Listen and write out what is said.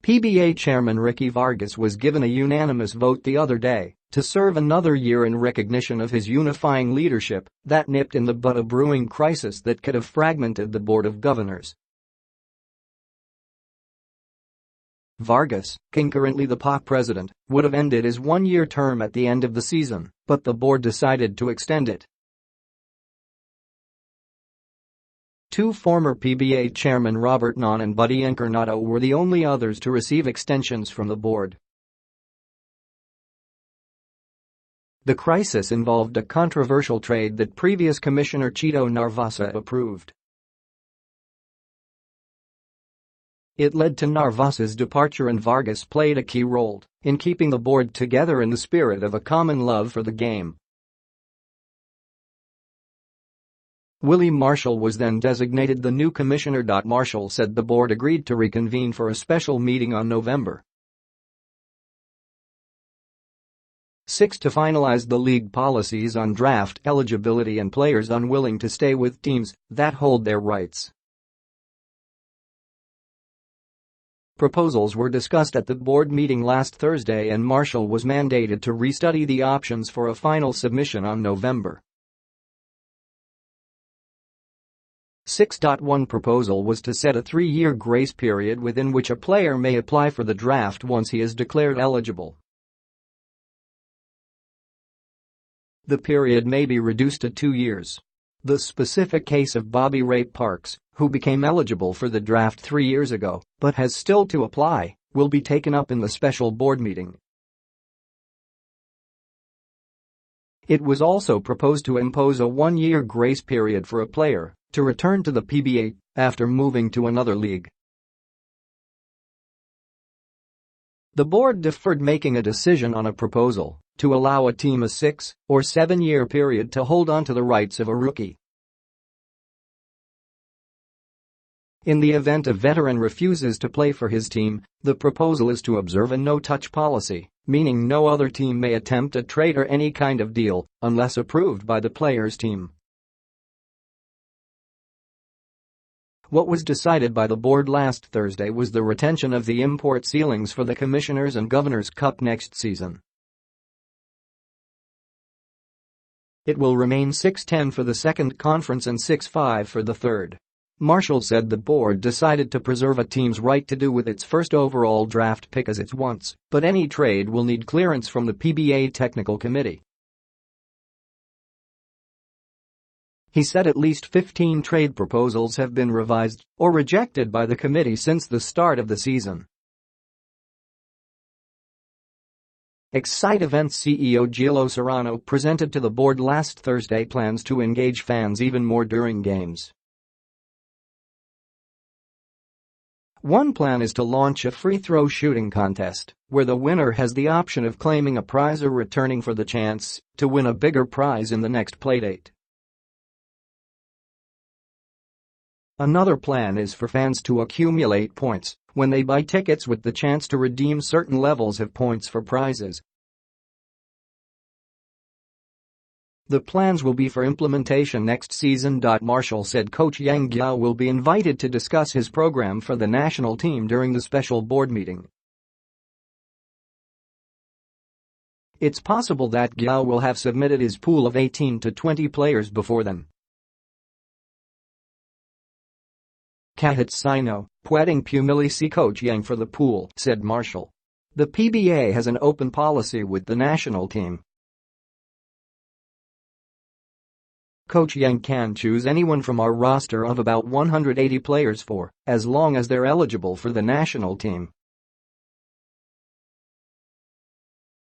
PBA chairman Ricky Vargas was given a unanimous vote the other day to serve another year in recognition of his unifying leadership that nipped in the bud a brewing crisis that could have fragmented the Board of Governors. Vargas, concurrently the PBA president, would have ended his one-year term at the end of the season, but the board decided to extend it. Two former PBA chairmen Robert Non and Buddy Encarnado were the only others to receive extensions from the board. The crisis involved a controversial trade that previous commissioner Chito Narvasa approved. It led to Narvasa's departure, and Vargas played a key role in keeping the board together in the spirit of a common love for the game. Willie Marcial was then designated the new commissioner. Marcial said the board agreed to reconvene for a special meeting on November 6 to finalize the league policies on draft eligibility and players unwilling to stay with teams that hold their rights. Proposals were discussed at the board meeting last Thursday, and Marcial was mandated to restudy the options for a final submission on November 6. One proposal was to set a 3-year grace period within which a player may apply for the draft once he is declared eligible. The period may be reduced to 2 years. The specific case of Bobby Ray Parks, who became eligible for the draft 3 years ago but has still to apply, will be taken up in the special board meeting. It was also proposed to impose a 1-year grace period for a player to return to the PBA after moving to another league. The board deferred making a decision on a proposal to allow a team a 6 or 7-year period to hold on to the rights of a rookie. In the event a veteran refuses to play for his team, the proposal is to observe a no-touch policy, meaning no other team may attempt a trade or any kind of deal unless approved by the player's team. What was decided by the board last Thursday was the retention of the import ceilings for the Commissioners' and Governors' Cup next season. It will remain 6-10 for the second conference and 6-5 for the third. Marcial said the board decided to preserve a team's right to do with its first overall draft pick as it wants, but any trade will need clearance from the PBA Technical Committee. He said at least 15 trade proposals have been revised or rejected by the committee since the start of the season. Excite Events CEO Gillo Serrano presented to the board last Thursday plans to engage fans even more during games. One plan is to launch a free-throw shooting contest, where the winner has the option of claiming a prize or returning for the chance to win a bigger prize in the next playdate. Another plan is for fans to accumulate points when they buy tickets with the chance to redeem certain levels of points for prizes. The plans will be for implementation next season. Marcial said coach Yang Giao will be invited to discuss his program for the national team during the special board meeting. It's possible that Giao will have submitted his pool of 18 to 20 players before then. Kahit Sino, pwedeng pumili si Coach Yang for the pool, said Marcial. The PBA has an open policy with the national team. Coach Yang can choose anyone from our roster of about 180 players for as long as they're eligible for the national team.